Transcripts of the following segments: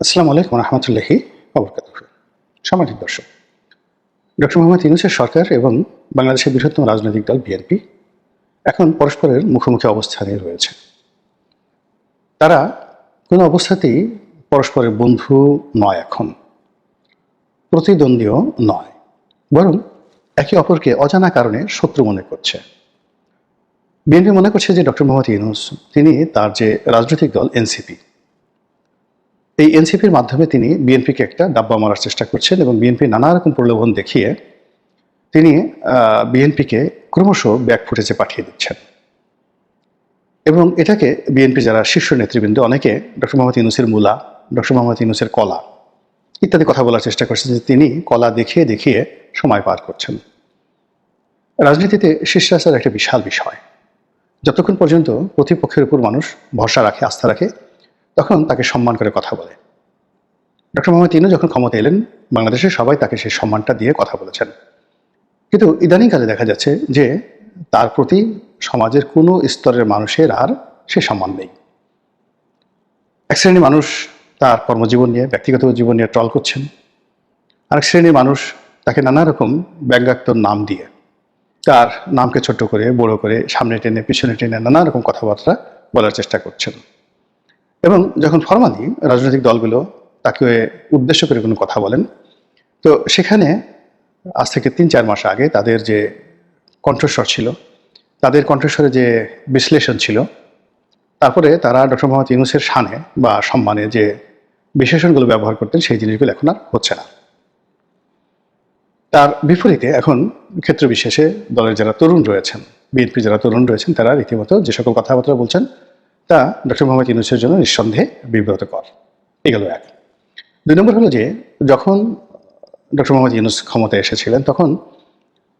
আসসালামু আলাইকুম রহমতুল্লাহি ওবরকাতুহু। সম্মানিত দর্শক, ডক্টর মোহাম্মদ ইউনূসের সরকার এবং বাংলাদেশের বৃহত্তম রাজনৈতিক দল বিএনপি এখন পরস্পরের মুখোমুখি অবস্থানে রয়েছে। তারা কোনো অবস্থাতেই পরস্পরের বন্ধু নয়, এখন প্রতিদ্বন্দ্বীও নয়, বরং একে অপরকে অজানা কারণে শত্রু মনে করছে। বিএনপি মনে করছে যে ডক্টর মোহাম্মদ ইউনূস তিনি তার যে রাজনৈতিক দল এনসিপি, এই এনসিপির মাধ্যমে তিনি বিএনপিকে একটা ডাব্বা মারার চেষ্টা করছেন এবং বিএনপি নানা রকম প্রলোভন দেখিয়ে তিনি বিএনপিকে ক্রমশ ব্যাক ফুটেজে পাঠিয়ে দিচ্ছেন। এবং এটাকে বিএনপি যারা শীর্ষ নেতৃবৃন্দ অনেকে ডক্টর মোহাম্মদ ইউনূসের মূলা, ডক্টর মোহাম্মদ ইউনূসের কলা ইত্যাদি কথা বলার চেষ্টা করছেন যে তিনি কলা দেখিয়ে দেখিয়ে সময় পার করছেন। রাজনীতিতে শিষ্টাচার একটা বিশাল বিষয়। যতক্ষণ পর্যন্ত প্রতিপক্ষের উপর মানুষ ভরসা রাখে, আস্থা রাখে, তখন তাকে সম্মান করে কথা বলে। ডক্টর মোহাম্মদ ইউনূস যখন ক্ষমতা এলেন, বাংলাদেশের সবাই তাকে সেই সম্মানটা দিয়ে কথা বলেছেন। কিন্তু ইদানিংকালে দেখা যাচ্ছে যে তার প্রতি সমাজের কোনো স্তরের মানুষের আর সে সম্মান নেই। এক শ্রেণীর মানুষ তার কর্মজীবন নিয়ে, ব্যক্তিগত জীবন নিয়ে ট্রল করছেন, আরেক শ্রেণীর মানুষ তাকে নানা রকম ব্যঙ্গাত্মক নাম দিয়ে, তার নামকে ছোট্ট করে, বড় করে, সামনে টেনে পিছনে টেনে নানা রকম কথাবার্তা বলার চেষ্টা করছেন। এবং যখন ফরমালি রাজনৈতিক দলগুলো তাকে উদ্দেশ্য করে কোনো কথা বলেন, তো সেখানে আজ থেকে ৩-৪ মাস আগে তাদের যে কণ্ঠস্বর ছিল, তাদের কণ্ঠস্বরে যে বিশ্লেষণ ছিল, তারপরে তারা ডক্টর মোহাম্মদ ইউনূসের শানে বা সম্মানে যে বিশেষণগুলো ব্যবহার করতেন, সেই জিনিসগুলো এখন আর হচ্ছে না। তার বিপরীতে এখন ক্ষেত্র বিশেষে দলের যারা তরুণ রয়েছেন, বিএনপি যারা তরুণ রয়েছেন, তারা রীতিমতো যে সকল কথাবার্তা বলছেন তা ডক্টর মোহাম্মদ ইউনূসের জন্য নিঃসন্দেহে বিব্রতকর। এগুলো এক। ২ নম্বর হলো যে যখন ডক্টর মোহাম্মদ ইউনূস ক্ষমতায় এসেছিলেন, তখন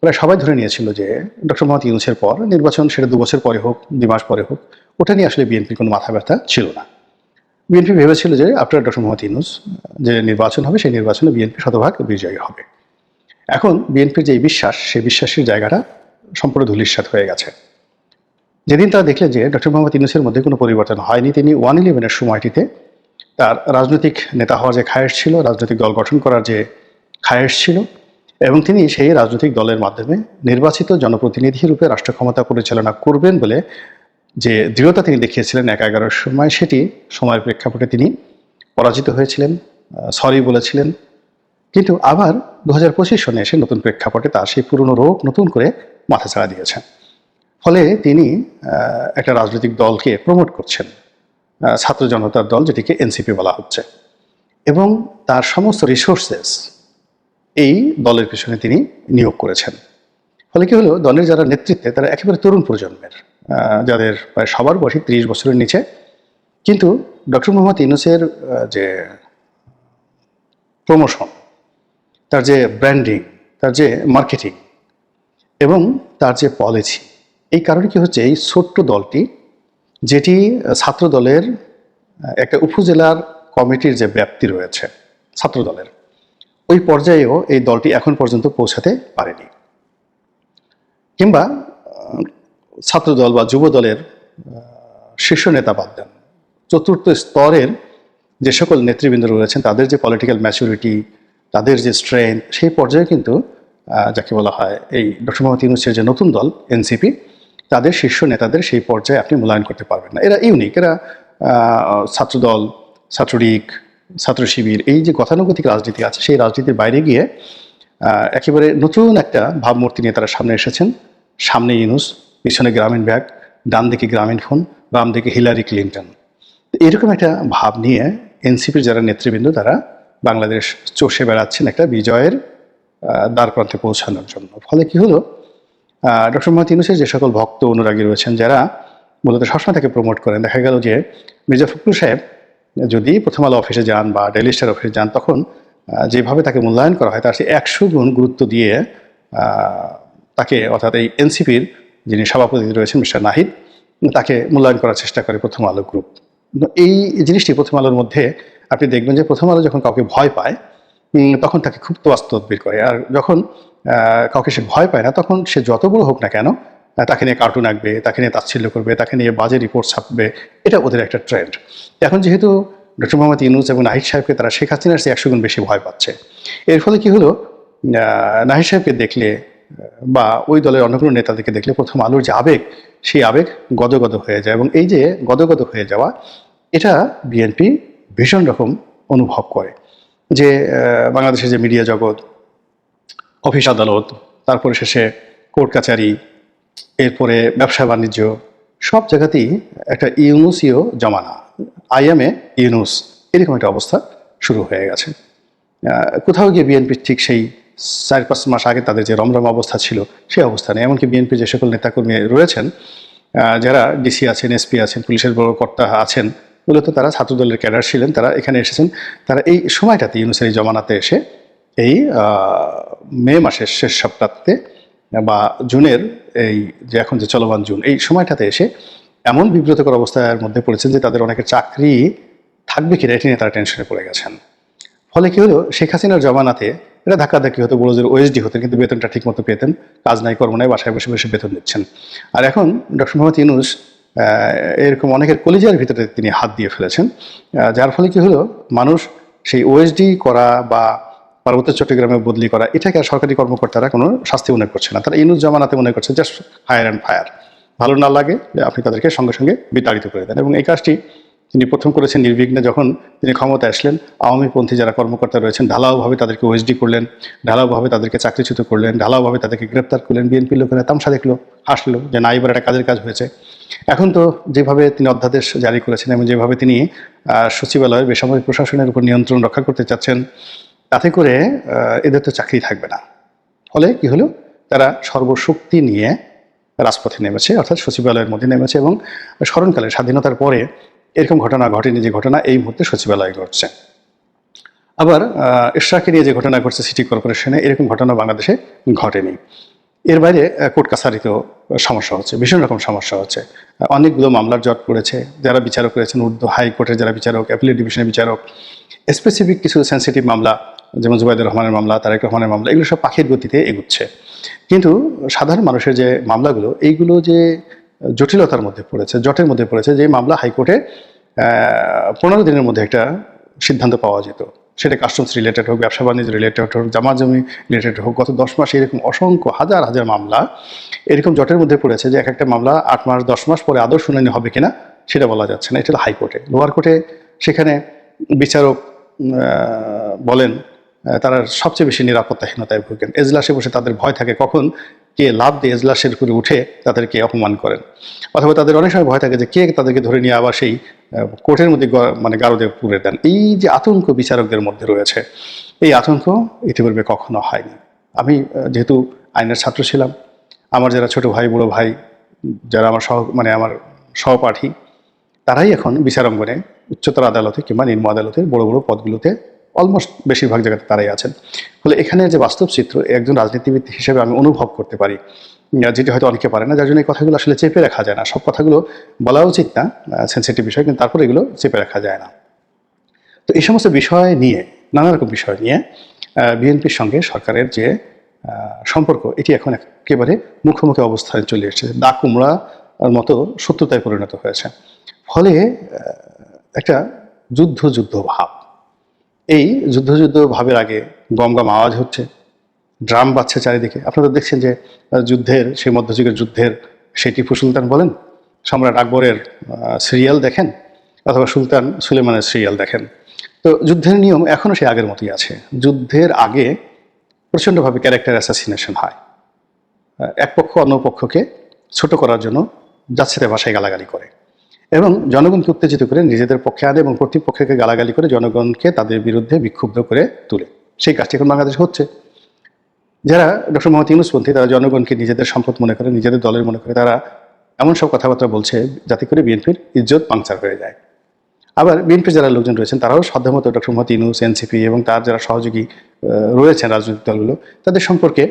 প্রায় সবাই ধরে নিয়েছিল যে ডক্টর মোহাম্মদ ইউনূসের পর নির্বাচন, সেটা ২ বছর পরে হোক, ২ মাস পরে হোক, ওটা নিয়ে আসলে বিএনপির কোনো মাথা ব্যথা ছিল না। বিএনপি ভেবেছিল যে আফটার ডক্টর মোহাম্মদ ইউনূস যে নির্বাচন হবে, সেই নির্বাচনে বিএনপি শতভাগ বিজয়ী হবে। এখন বিএনপির যে বিশ্বাস, সেই বিশ্বাসের জায়গাটা সম্পূর্ণ ধূলিসাৎ হয়ে গেছে। যেদিন তারা দেখলেন যে ডক্টর মোহাম্মদ ইউনূসের মধ্যে কোনো পরিবর্তন হয়নি, তিনি 1/11-এর সময়টিতে তার রাজনৈতিক নেতা হওয়ার যে খায়েশ ছিল, রাজনৈতিক দল গঠন করার যে খায়েশ ছিল, এবং তিনি সেই রাজনৈতিক দলের মাধ্যমে নির্বাচিত জনপ্রতিনিধি রূপে রাষ্ট্র ক্ষমতা পরিচালনা করবেন বলে যে দৃঢ়তা তিনি দেখিয়েছিলেন ১/১১-র সময়, সেটি সময়ের প্রেক্ষাপটে তিনি পরাজিত হয়েছিলেন, সরি বলেছিলেন। কিন্তু আবার ২০২৫ সনে এসে নতুন প্রেক্ষাপটে তার সেই পুরনো রোগ নতুন করে মাথাচাড়া দিয়েছেন। ফলে তিনি একটা রাজনৈতিক দলকে প্রমোট করছেন, ছাত্র জনতার দল, যেটিকে এনসিপি বলা হচ্ছে, এবং তার সমস্ত রিসোর্সেস এই দলের পিছনে তিনি নিয়োগ করেছেন। ফলে কি হলো, দলের যারা নেতৃত্বে তারা একেবারে তরুণ প্রজন্মের, যাদের প্রায় সবার বয়সী ৩০ বছরের নিচে। কিন্তু ডক্টর মোহাম্মদ ইউনূসের যে প্রমোশন, তার যে ব্র্যান্ডিং, তার যে মার্কেটিং এবং তার যে পলিসি, এই কারণে কি হচ্ছে, এই ছোট্ট দলটি, যেটি ছাত্র দলের একটা উপজেলার কমিটির যে ব্যাপ্তি রয়েছে ছাত্র দলের, ওই পর্যায়েও এই দলটি এখন পর্যন্ত পৌঁছাতে পারেনি। কিংবা ছাত্রদল বা যুব দলের শীর্ষ নেতা বাদ দেন, চতুর্থ স্তরের যে সকল নেতৃবৃন্দ রয়েছেন, তাদের যে পলিটিক্যাল ম্যাচুরিটি, তাদের যে স্ট্রেংথ, সেই পর্যায়ে কিন্তু যাকে বলা হয় এই ডক্টর মোহাম্মদ ইউনূসের যে নতুন দল এনসিপি, তাদের শীর্ষ নেতাদের সেই পর্যায়ে আপনি মূল্যায়ন করতে পারবেন না। এরা ইউনিক, এরা ছাত্রদল, ছাত্রলীগ, ছাত্র শিবির, এই যে গতানুগতিক রাজনীতি আছে, সেই রাজনীতির বাইরে গিয়ে একেবারে নতুন একটা ভাবমূর্তি নিয়ে তারা সামনে এসেছেন। সামনে ইউনূস, পিছনে গ্রামীণ ব্যাগ, ডান দিকে গ্রামীণ ফোন, বাম দিকে হিলারি ক্লিন্টন। এরকম একটা ভাব নিয়ে এনসিপির যারা নেতৃবৃন্দ, তারা বাংলাদেশ চষে বেড়াচ্ছেন একটা বিজয়ের দ্বারপ্রান্তে পৌঁছানোর জন্য। ফলে কি হলো, ডক্টর মোহাম্মদ ইউনূসের যে সকল ভক্ত অনুরাগী রয়েছেন, যারা মূলত সবসময় তাকে প্রমোট করেন, দেখা গেল যে মির্জা ফখরুল সাহেব যদি প্রথম আলো অফিসে যান বা ডেইলি স্টার অফিসে যান, তখন যেভাবে তাকে মূল্যায়ন করা হয়, তার সে ১০০ গুণ গুরুত্ব দিয়ে তাকে, অর্থাৎ এই এনসিপির যিনি সভাপতি রয়েছেন মিস্টার নাহিদ, তাকে মূল্যায়ন করার চেষ্টা করে প্রথম আলো গ্রুপ। এই জিনিসটি প্রথম আলোর মধ্যে আপনি দেখবেন যে প্রথম আলো যখন কাউকে ভয় পায়, তখন তাকে খুব তোয়াজ তদবির করে। আর যখন কাউকে সে ভয় পায় না, তখন সে যত বড় হোক না কেন, তাকে নিয়ে কার্টুন আঁকবে, তাকে নিয়ে তাচ্ছিল্য করবে, তাকে নিয়ে বাজে রিপোর্ট ছাপবে। এটা ওদের একটা ট্রেন্ড। এখন যেহেতু ডক্টর মোহাম্মদ ইউনূস এবং নাহিদ সাহেবকে তারা শেখ হাসিনার চেয়ে 100 গুণ বেশি ভয় পাচ্ছে। এর ফলে কি হলো, নাহিদ সাহেবকে দেখলে বা ওই দলের অন্য কোনো নেতাদেরকে দেখলে প্রথম আলোর যে আবেগ, সেই আবেগ গদগদ হয়ে যায়, এবং এই যে গদগদ হয়ে যাওয়া, এটা বিএনপি ভীষণ রকম অনুভব করে যে বাংলাদেশের যে মিডিয়া জগৎ, অফিস আদালত, তারপরে শেষে কোর্ট কাচারি, এরপরে ব্যবসা বাণিজ্য, সব জায়গাতেই একটা ইউনুসীয় জমানা, আই এম এ ইউনুস, এরকম একটা অবস্থা শুরু হয়ে গেছে। কোথাও গিয়ে বিএনপি ঠিক সেই 4-5 মাস আগে তাদের যে রমরম অবস্থা ছিল সেই অবস্থা নেই। এমনকি বিএনপি যে সকল নেতাকর্মী রয়েছেন, যারা ডিসি আছেন, এসপি আছেন, পুলিশের বড় কর্তা আছেন, মূলত তারা ছাত্রদলের ক্যাডার ছিলেন, তারা এখানে এসেছেন। তারা এই সময়টাতে, ইউনুসের এই জমানাতে এসে এই মে মাসের শেষ সপ্তাহতে বা জুনের এই যে এখন যে চলমান জুন, এই সময়টাতে এসে এমন বিব্রতকর অবস্থার মধ্যে পড়েছেন যে তাদের অনেকের চাকরি থাকবে কিনা এটি নিয়ে তারা টেনশনে পড়ে গেছেন। ফলে কি হলো, শেখ হাসিনার জমানাতে এটা ধাক্কাধাক্কি হতো, বড়জোর ওএসডি হতেন, কিন্তু বেতনটা ঠিক মতো পেতেন, কাজ নাই কর্ম নাই, বাসায় বসে বসে বেতন দিচ্ছেন। আর এখন ডক্টর মোহাম্মদ ইউনূস এরকম অনেকের কলিজার ভিতরে তিনি হাত দিয়ে ফেলেছেন, যার ফলে কি হলো, মানুষ সেই ওএসডি করা বা পার্বত্য চট্টগ্রামে বদলি করা, এটাকে আর সরকারি কর্মকর্তারা কোনো শাস্তি মনে করছে না। তারা ইউনূস জমানাতে মনে করছে জাস্ট হায়ার অ্যান্ড ফায়ার, ভালো না লাগে আপনি তাদেরকে সঙ্গে সঙ্গে বিতাড়িত করে দেন। এবং এই কাজটি তিনি প্রথম করেছেন নির্বিঘ্নে। যখন তিনি ক্ষমতায় আসলেন, আওয়ামীপন্থী যারা কর্মকর্তা রয়েছেন ঢালাওভাবে তাদেরকে ওএসডি করলেন, ঢালাওভাবে তাদেরকে চাকরিচ্যুত করলেন, ঢালাওভাবে তাদেরকে গ্রেপ্তার করলেন। বিএনপির লোকেরা তামসা দেখলো, হাসলো যে না, এবার একটা কাজের কাজ হয়েছে। এখন তো যেভাবে তিনি অধ্যাদেশ জারি করেছেন এবং যেভাবে তিনি সচিবালয়ের বেসামরিক প্রশাসনের উপর নিয়ন্ত্রণ রক্ষা করতে চাচ্ছেন, তাতে করে এদের তো চাকরি থাকবে না। ফলে কি হলো, তারা সর্বশক্তি নিয়ে রাজপথে নেমেছে, অর্থাৎ সচিবালয়ের মধ্যে নেমেছে। এবং স্মরণকালে, স্বাধীনতার পরে এরকম ঘটনা ঘটেনি যে ঘটনা এই মুহূর্তে সচিবালয়ে ঘটছে। আবার ইশরাকে নিয়ে যে ঘটনা ঘটছে সিটি কর্পোরেশনে, এরকম ঘটনা বাংলাদেশে ঘটেনি। এর বাইরে কোর্ট কাছারিতেও সমস্যা হচ্ছে, ভীষণ রকম সমস্যা হচ্ছে। অনেকগুলো মামলার জট পড়েছে। যারা বিচারক রয়েছেন, উর্দু হাইকোর্টের যারা বিচারক, অ্যাপিলেট ডিভিশনের বিচারক, স্পেসিফিক কিছু সেন্সিটিভ মামলা, যেমন জুবাইদুর রহমানের মামলা, তারেক রহমানের মামলা, এগুলো সব পাখির গতিতে এগুচ্ছে। কিন্তু সাধারণ মানুষের যে মামলাগুলো, এইগুলো যে জটিলতার মধ্যে পড়েছে, জটের মধ্যে পড়েছে, যে মামলা হাইকোর্টে 15 দিনের মধ্যে একটা সিদ্ধান্ত পাওয়া যেত, সেটা কাস্টমস রিলেটেড হোক, ব্যবসা বাণিজ্য রিলেটেড হোক, জামা জমি রিলেটেড হোক, গত 10 মাসে এরকম অসংখ্য হাজার হাজার মামলা এরকম জটের মধ্যে পড়েছে যে এক একটা মামলা 8 মাস 10 মাস পরে আদৌ শুনানি হবে কিনা সেটা বলা যাচ্ছে না। এটা হলো হাইকোর্টে। লোয়ার কোর্টে সেখানে বিচারক বলেন তারা সবচেয়ে বেশি নিরাপত্তাহীনতায় ভোগেন। এজলাসে বসে তাদের ভয় থাকে কখন কে লাভ দিয়ে এজলাসের উপরে উঠে তাদেরকে অপমান করেন, অথবা তাদের অনেক সময় ভয় থাকে যে কে তাদেরকে ধরে নিয়ে আবার সেই কোর্টের মধ্যে মানে গারদে পুরে দেন। এই যে আতঙ্ক বিচারকদের মধ্যে রয়েছে, এই আতঙ্ক ইতিপূর্বে কখনো হয়নি। আমি যেহেতু আইনের ছাত্র ছিলাম, আমার যারা ছোট ভাই, বড় ভাই, যারা আমার আমার সহপাঠী, তারাই এখন বিচারাঙ্গনে, উচ্চতর আদালতে কিংবা নিম্ন আদালতের বড় বড় পদগুলোতে অলমোস্ট বেশিরভাগ জায়গাতে তারাই আছেন। ফলে এখানে যে বাস্তব চিত্র একজন রাজনীতিবিদ হিসেবে আমি অনুভব করতে পারি, যেটি হয়তো অনেকে পারে না, যার জন্য এই কথাগুলো আসলে চেপে রাখা যায় না। সব কথাগুলো বলা উচিত না, সেন্সিটিভ বিষয়, কিন্তু তারপরে এগুলো চেপে রাখা যায় না। তো এই সমস্ত বিষয় নিয়ে, নানা রকম বিষয় নিয়ে বিএনপির সঙ্গে সরকারের যে সম্পর্ক, এটি এখন একেবারে মুখোমুখি অবস্থায় চলে এসেছে, দা কুমড়ার মতো শত্রুতায় পরিণত হয়েছে। ফলে একটা যুদ্ধ ভাব, এই যুদ্ধ ভাবের আগে গম আওয়াজ হচ্ছে, ড্রাম বাজছে চারিদিকে। আপনারা দেখছেন যে যুদ্ধের, সেই মধ্যযুগের যুদ্ধের সেই টিপু সুলতান বলেন, সম্রাট আকবরের সিরিয়াল দেখেন, অথবা সুলতান সুলেমানের সিরিয়াল দেখেন। তো যুদ্ধের নিয়ম এখনও সেই আগের মতোই আছে। যুদ্ধের আগে প্রচণ্ডভাবে ক্যারেক্টার অ্যাসাসিনেশন হয়। এক পক্ষ অন্য পক্ষকে ছোট করার জন্য যাচ্ছে ভাষায় গালাগালি করে এবং জনগণকে উত্তেজিত করে নিজেদের পক্ষে আনে এবং প্রতিপক্ষকে গালাগালি করে জনগণকে তাদের বিরুদ্ধে বিক্ষুব্ধ করে তুলে। সেই কাজটি এখন বাংলাদেশ হচ্ছে। যারা ডক্টর মোহাম্মদ ইউনূসপন্থী, তারা জনগণকে নিজেদের সম্পদ মনে করে, নিজেদের দলের মনে করে, তারা এমন সব কথাবার্তা বলছে যাতে করে বিএনপির ইজ্জত পাংচার হয়ে যায়। আবার বিএনপির যারা লোকজন রয়েছেন, তারাও সাধ্যমতো ডক্টর মোহাম্মদ ইউনূস, এনসিপি এবং তার যারা সহযোগী রয়েছেন রাজনৈতিক দলগুলো, তাদের সম্পর্কে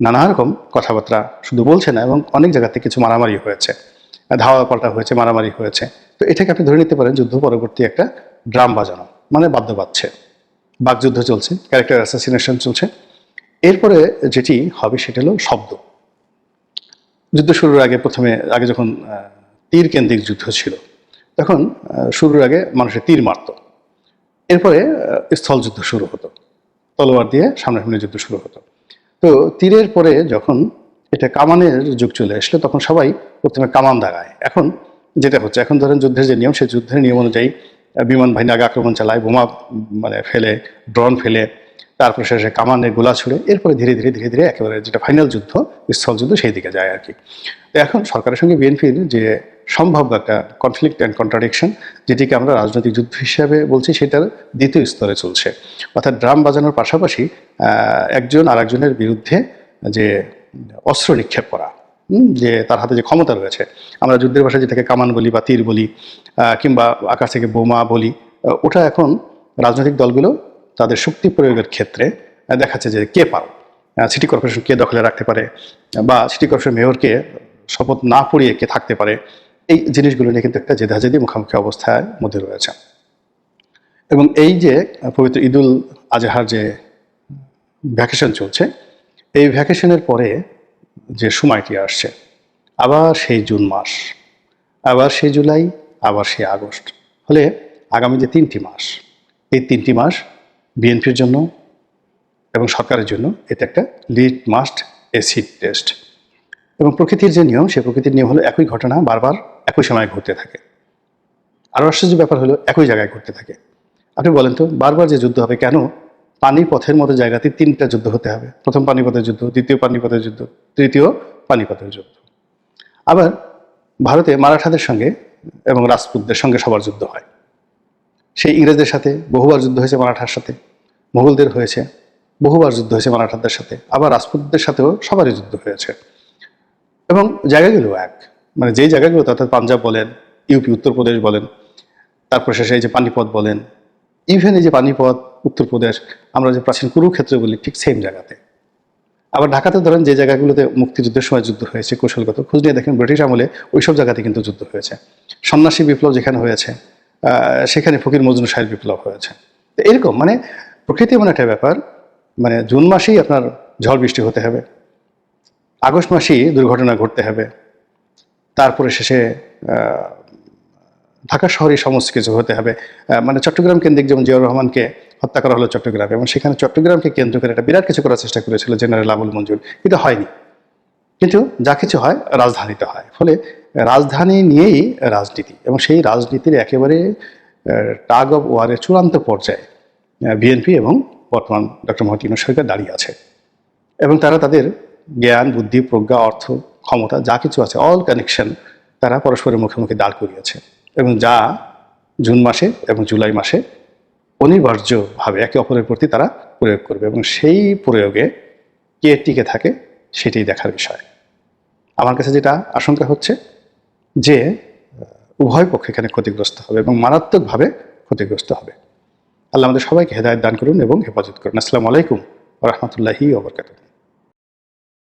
নানা রকম কথাবার্তা শুধু বলছে না, এবং অনেক জায়গাতে কিছু মারামারি হয়েছে, ধাওয়া পাল্টা হয়েছে, মারামারি হয়েছে। তো এটাকে আপনি ধরে নিতে পারেন যুদ্ধ পরবর্তী একটা ড্রাম বাজানো, মানে বাদ্য বাজছে, বাকযুদ্ধ চলছে, ক্যারেক্টার অ্যাসাসিনেশন চলছে। এরপরে যেটি হবে সেটা হলো শব্দ। যুদ্ধ শুরুর আগে যখন তীর কেন্দ্রিক যুদ্ধ ছিল, তখন শুরুর আগে মানুষের তীর মারত, এরপরে স্থলযুদ্ধ শুরু হতো, তলোয়ার দিয়ে সামনাসামনি যুদ্ধ শুরু হতো। তো তীরের পরে যখন এটা কামানের যুগ চলে আসলো, তখন সবাই প্রথমে কামান দাগায়। এখন যেটা হচ্ছে, এখন ধরেন যুদ্ধের যে নিয়ম, সেই যুদ্ধের নিয়ম অনুযায়ী বিমান বাহিনী আগে আক্রমণ চালায়, বোমা মানে ফেলে, ড্রোন ফেলে, তারপরে শেষে কামানে গোলা ছুড়ে, এরপরে ধীরে ধীরে ধীরে ধীরে একেবারে যেটা ফাইনাল যুদ্ধ, স্থল যুদ্ধ, সেই দিকে যায় আর কি। তো এখন সরকারের সঙ্গে বিএনপির যে সম্ভাব্য একটা কনফ্লিক্ট অ্যান্ড কন্ট্রাডিকশন, যেটিকে আমরা রাজনৈতিক যুদ্ধ হিসাবে বলছি, সেটার দ্বিতীয় স্তরে চলছে। অর্থাৎ ড্রাম বাজানোর পাশাপাশি একজন আর একজনের বিরুদ্ধে যে অস্ত্র নিক্ষেপ করা, যে তার হাতে যে ক্ষমতা রয়েছে, আমরা যুদ্ধের ভাষায় যেটাকে কামান বলি বা তীর বলি, কিংবা আকাশ থেকে বোমা বলি, ওটা এখন রাজনৈতিক দলগুলো তাদের শক্তি প্রয়োগের ক্ষেত্রে দেখাচ্ছে যে কে পারে, সিটি কর্পোরেশন কে দখলে রাখতে পারে, বা সিটি কর্পোরেশন মেয়রকে শপথ না পড়িয়ে কে থাকতে পারে, এই জিনিসগুলো নিয়ে কিন্তু একটা জেদাজেদি মুখোমুখি অবস্থার মধ্যে রয়েছে। এবং এই যে পবিত্র ঈদুল আজহার যে ভ্যাকেশন চলছে, এই ভ্যাকেশনের পরে যে সময়টি আসছে, আবার সেই জুন মাস, আবার সেই জুলাই, আবার সেই আগস্ট, ফলে আগামী যে 3টি মাস, এই 3টি মাস বিএনপির জন্য এবং সরকারের জন্য এটা একটা লিট মাস্ট এসিড টেস্ট। এবং প্রকৃতির যে নিয়ম, সেই প্রকৃতির নিয়ম হলো একই ঘটনা বারবার একই সময় ঘটতে থাকে। আরও আশ্চর্য ব্যাপার হলো একই জায়গায় ঘটতে থাকে। আপনি বলেন তো, বারবার যে যুদ্ধ হবে কেন পানিপথের মতো জায়গাতে 3টা যুদ্ধ হতে হবে? প্রথম পানিপথের যুদ্ধ, দ্বিতীয় পানিপথের যুদ্ধ, তৃতীয় পানিপথের যুদ্ধ। আবার ভারতে মারাঠাদের সঙ্গে এবং রাজপুতদের সঙ্গে সবার যুদ্ধ হয়। সেই ইংরেজদের সাথে বহুবার যুদ্ধ হয়েছে, মারাঠার সাথে মুঘলদের হয়েছে, বহুবার যুদ্ধ হয়েছে মারাঠাদের সাথে, আবার রাজপুতদের সাথেও সবারই যুদ্ধ হয়েছে। এবং জায়গাগুলো এক, মানে যেই জায়গাগুলো, অর্থাৎ পাঞ্জাব বলেন, ইউপি উত্তরপ্রদেশ বলেন, তারপর শেষে এই যে পানিপথ বলেন, ইভেন এই যে পানিপথ উত্তরপ্রদেশ, আমরা যে প্রাচীন কুরুক্ষেত্র বলি, ঠিক সেম জায়গাতে। আবার ঢাকাতে ধরেন যে জায়গাগুলোতে মুক্তিযুদ্ধের সময় যুদ্ধ হয়েছে, কৌশলগত খোঁজ নিয়ে দেখেন ব্রিটিশ আমলে ওইসব জায়গাতে কিন্তু যুদ্ধ হয়েছে। সন্ন্যাসী বিপ্লব যেখানে হয়েছে, সেখানে ফকির মজনু শাহের বিপ্লব হয়েছে। তো এরকম মানে প্রকৃতি এমন একটা ব্যাপার, মানে জুন মাসেই আপনার ঝড় বৃষ্টি হতে হবে, আগস্ট মাসেই দুর্ঘটনা ঘটতে হবে, তারপরে শেষে ঢাকা শহরে সমস্ত কিছু হতে হবে। মানে চট্টগ্রাম কেন্দ্রিক যেমন জিয়াউর রহমানকে হত্যা করা হলো চট্টগ্রামে, এবং সেখানে চট্টগ্রামকে কেন্দ্র করে একটা বিরাট কিছু করার চেষ্টা করেছিল জেনারেল আবুল মঞ্জুর, কিন্তু হয়নি। কিন্তু যা কিছু হয় রাজধানীতে হয়, ফলে রাজধানী নিয়েই রাজনীতি, এবং সেই রাজনীতির একেবারে টাগ অব ওয়ারের চূড়ান্ত পর্যায়ে বিএনপি এবং বর্তমান ডক্টর মোহাম্মদ ইউনূস সরকার দাঁড়িয়ে আছে। এবং তারা তাদের জ্ঞান, বুদ্ধি, প্রজ্ঞা, অর্থ, ক্ষমতা যা কিছু আছে, অল কানেকশন তারা পরস্পরের মুখোমুখি দাঁড় করিয়েছে, এবং যা জুন মাসে এবং জুলাই মাসে অনিবার্যভাবে একে অপরের প্রতি তারা প্রয়োগ করবে, এবং সেই প্রয়োগে কে টিকে থাকে সেটাই দেখার বিষয়। আমার কাছে যেটা আশঙ্কা হচ্ছে যে উভয় পক্ষ এখানে ক্ষতিগ্রস্ত হবে, এবং মারাত্মকভাবে ক্ষতিগ্রস্ত হবে। আল্লাহ আমাদের সবাইকে হেদায়েত দান করুন এবং হেফাজত করুন। আসসালামু আলাইকুম ওয়া রাহমাতুল্লাহি ওয়া বারাকাতুহু।